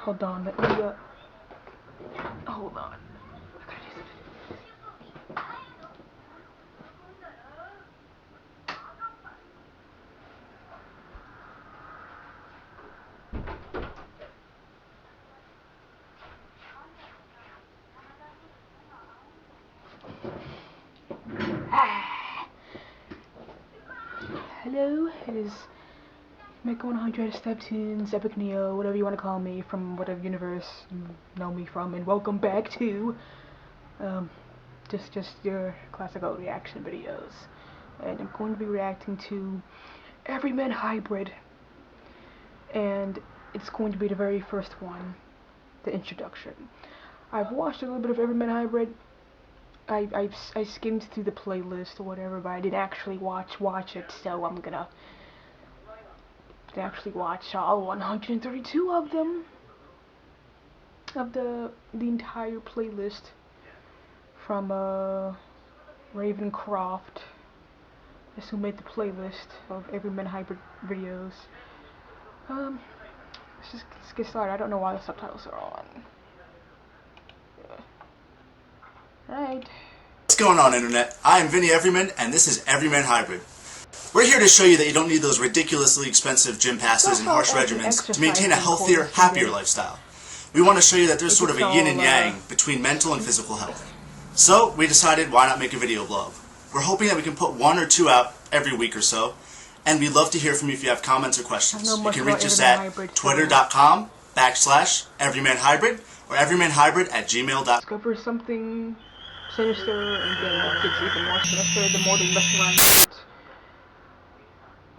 Hold on, let me, hold on. Hello, it is Mega 100 Steptoons, Epic Neo, whatever you want to call me, from whatever universe you know me from, and welcome back to just your classical reaction videos. And I'm going to be reacting to Everymanhybrid, and it's going to be the very first one, the introduction. I've watched a little bit of Everymanhybrid. I skimmed through the playlist or whatever, but I didn't actually watch it, so I'm gonna actually watch all 132 of them, of the entire playlist from Ravencroft. That's who made the playlist of Everymanhybrid videos. Let's get started. I don't know why the subtitles are on. Alright. What's going on, Internet? I am Vinny Everyman, and this is Everymanhybrid. We're here to show you that you don't need those ridiculously expensive gym passes and harsh regimens to maintain a healthier, happier lifestyle. We want to show you that there's sort of a yin and yang between mental and physical health. So, we decided, why not make a video blog? We're hoping that we can put 1 or 2 out every week or so, and we'd love to hear from you if you have comments or questions. You can reach us at twitter.com/everymanhybrid or everymanhybrid@gmail.com. Discover something sinister, and then it gets even more sinister the more they mess around with it.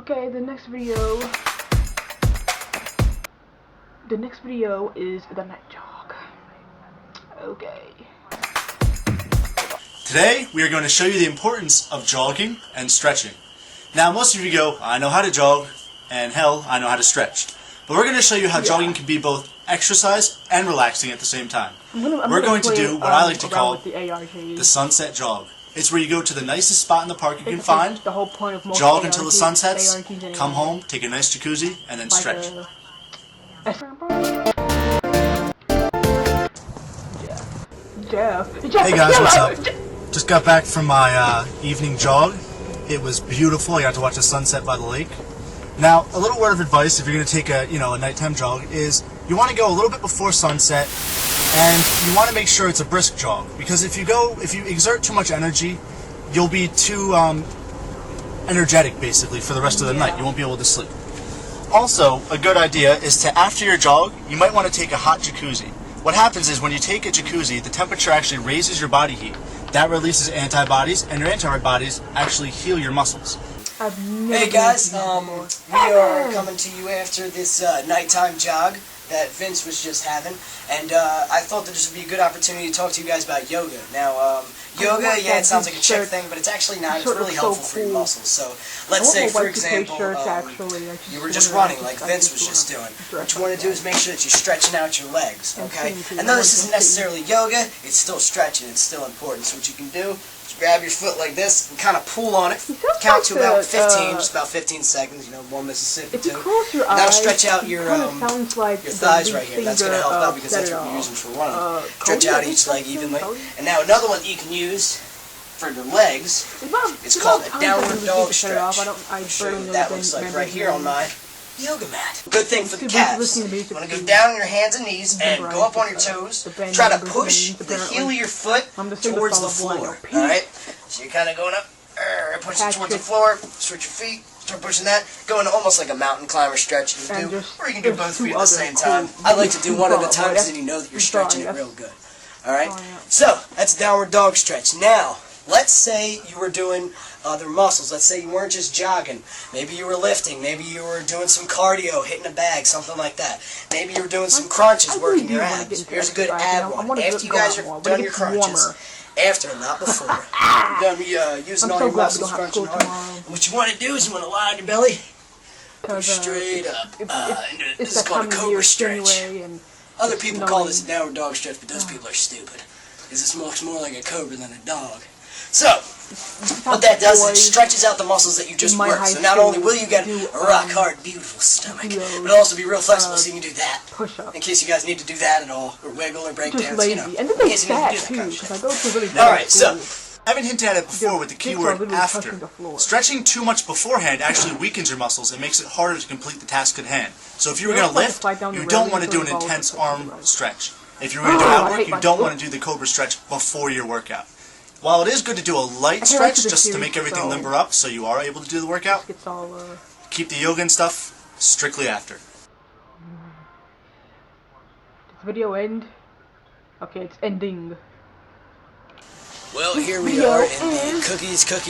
Okay, the next video is the night jog. Okay. Today, we are going to show you the importance of jogging and stretching. Now, most of you go, I know how to jog, and hell, I know how to stretch. But we're going to show you how jogging can be both exercise and relaxing at the same time. We're going to do what I like to call the sunset jog. It's where you go to the nicest spot in the park you can find, jog until the sun sets, come home, take a nice jacuzzi, and then stretch. Hey guys, what's up? Just got back from my evening jog. It was beautiful. I got to watch the sunset by the lake. Now, a little word of advice if you're going to take a nighttime jog is you want to go a little bit before sunset, and you want to make sure it's a brisk jog, because if you exert too much energy, you'll be too energetic basically for the rest of the night. You won't be able to sleep. Also, a good idea is to, after your jog, you might want to take a hot jacuzzi. What happens is when you take a jacuzzi, the temperature actually raises your body heat. That releases antibodies, and your antibodies actually heal your muscles. Hey guys, we are coming to you after this nighttime jog that Vince was just having, and I thought that this would be a good opportunity to talk to you guys about yoga. Now, yoga, yeah, it sounds like a chick thing, but it's actually not. It's really helpful for your muscles. So, let's say, for example, you were just running like Vince was just doing. What you want to do is make sure that you're stretching out your legs, okay? And though this isn't necessarily yoga, it's still stretching. It's still important. So what you can do, grab your foot like this and kind of pull on it. Count to about 15, just about 15 seconds. 1 Mississippi, 2. Now stretch out your thighs right here. That's going to help out because that's what you're using for running. Stretch out each leg evenly. And now another one that you can use for the legs is called a downward dog stretch. I'll show you what that looks like right here on my yoga mat. Good thing for the calves. You want to go down on your hands and knees and go up on your toes. Try to push the heel of your foot towards the floor. Alright? So you're kind of going up, push it towards the floor, switch your feet, start pushing that, going almost like a mountain climber stretch you can do, or you can do both feet at the same time. I like to do one at a time because then you know that you're stretching it real good. Alright? So, that's downward dog stretch. Now, let's say you were doing other muscles. Let's say you weren't just jogging. Maybe you were lifting. Maybe you were doing some cardio, hitting a bag, something like that. Maybe you were doing some crunches, working your abs. Here's a good ab one. After you guys are done your crunches, after, not before, you're done using all your muscles, crunching hard. And what you want to do is you want to lie on your belly, push straight up. This is called a cobra stretch. Other people call this a downward dog stretch, but those people are stupid. Because this looks more like a cobra than a dog. So, what that does is it stretches out the muscles that you just worked. So not only will you get a rock hard, beautiful stomach, but it'll also be real flexible, so you can do that. In case you guys need to do that at all, or wiggle or break dance, you know. And then they fat too, because I go to really Alright, so I haven't hinted at it before with the keyword after. Stretching too much beforehand actually weakens your muscles and makes it harder to complete the task at hand. So if you were going to lift, you don't want to do an intense arm stretch. If you're going to do ab work, you don't want to do the cobra stretch before your workout. While it is good to do a light stretch just to make everything limber up so you are able to do the workout, keep the yoga and stuff strictly after. Does the video end? Okay, it's ending. Well, here we are in the cookies and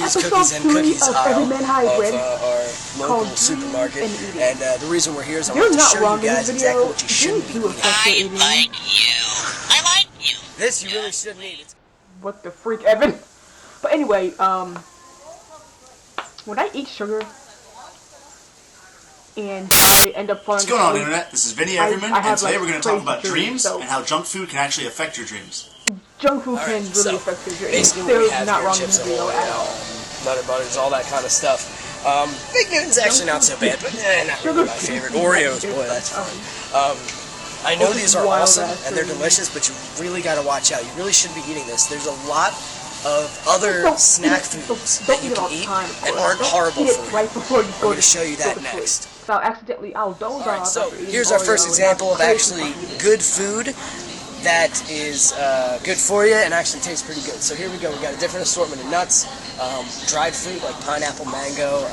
cookies aisle of our local supermarket, and the reason we're here is I want to show you guys exactly what you shouldn't be eating. I like you. This you really shouldn't eat. What the freak, Evan? But anyway, when I eat sugar and I end up falling What's going on, Internet? This is Vinny Everyman, and today we're going to talk about dreams and how junk food can actually affect your dreams. Junk food can really affect your dreams. Basically, we have here chips ahoy, Nutter Butters, all that kind of stuff. Big Newton's actually not so bad, but not really my favorite. Oreos, boy, that's fun. I know these are awesome and they're delicious, but you really got to watch out. You really shouldn't be eating this. There's a lot of other snack foods that you can eat and aren't horrible for you. I'm going to show you that next. Alright, so here's our first example of actually good food that is good for you and actually tastes pretty good. So here we go. We got a different assortment of nuts, dried fruit like pineapple, mango,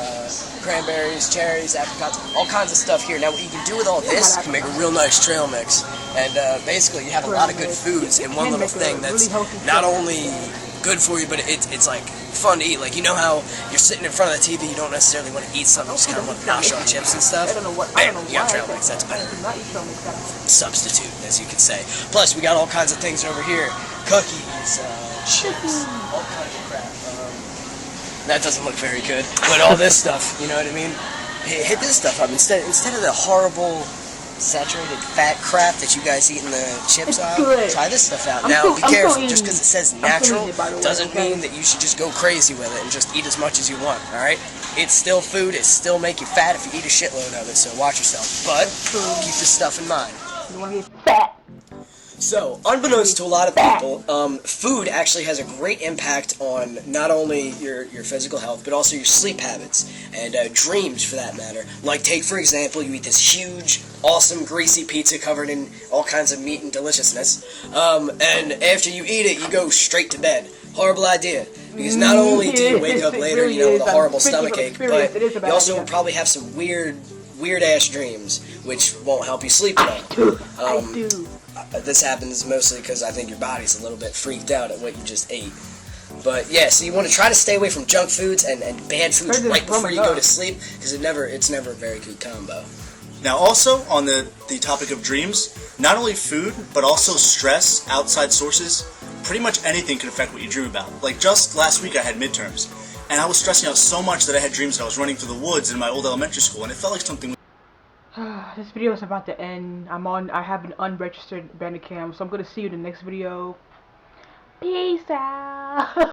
cranberries, cherries, apricots, all kinds of stuff here. Now what you can do with all this, you can make a real nice trail mix. And basically you have a lot of good foods in one little thing that's not only good for you, but it's like fun to eat. Like, you know how you're sitting in front of the TV, you don't necessarily want to eat something, you just kind of want to nosh on chips and stuff. Bam, you got trail mix, that's better. Substitute, as you could say. Plus, we got all kinds of things over here. Cookies, chips, all kinds of crap. That doesn't look very good. But all this stuff, you know what I mean? Hit this stuff up. Instead of the horrible saturated fat crap that you guys eat in the chips aisle, try this stuff out. Now, be careful. Just because it says natural doesn't mean that you should just go crazy with it and just eat as much as you want, alright? It's still food. It still make you fat if you eat a shitload of it, so watch yourself. But keep this stuff in mind. You want to get fat? So, unbeknownst to a lot of people, food actually has a great impact on not only your physical health, but also your sleep habits, and dreams for that matter. Like, take for example, you eat this huge, awesome, greasy pizza covered in all kinds of meat and deliciousness, and after you eat it, you go straight to bed. Horrible idea. Because not only do you wake up later, you know, with a horrible stomachache, but you also will probably have some weird-ass dreams, which won't help you sleep at all. I do. This happens mostly because I think your body's a little bit freaked out at what you just ate. But yeah, so you want to try to stay away from junk foods and bad foods right before you go to sleep, because it's never a very good combo. Now also, on the topic of dreams, not only food, but also stress, outside sources, pretty much anything can affect what you dream about. Like just last week I had midterms, and I was stressing out so much that I had dreams that I was running through the woods in my old elementary school, and it felt like something. This video is about to end. I have an unregistered Bandicam, so I'm gonna see you in the next video. Peace out.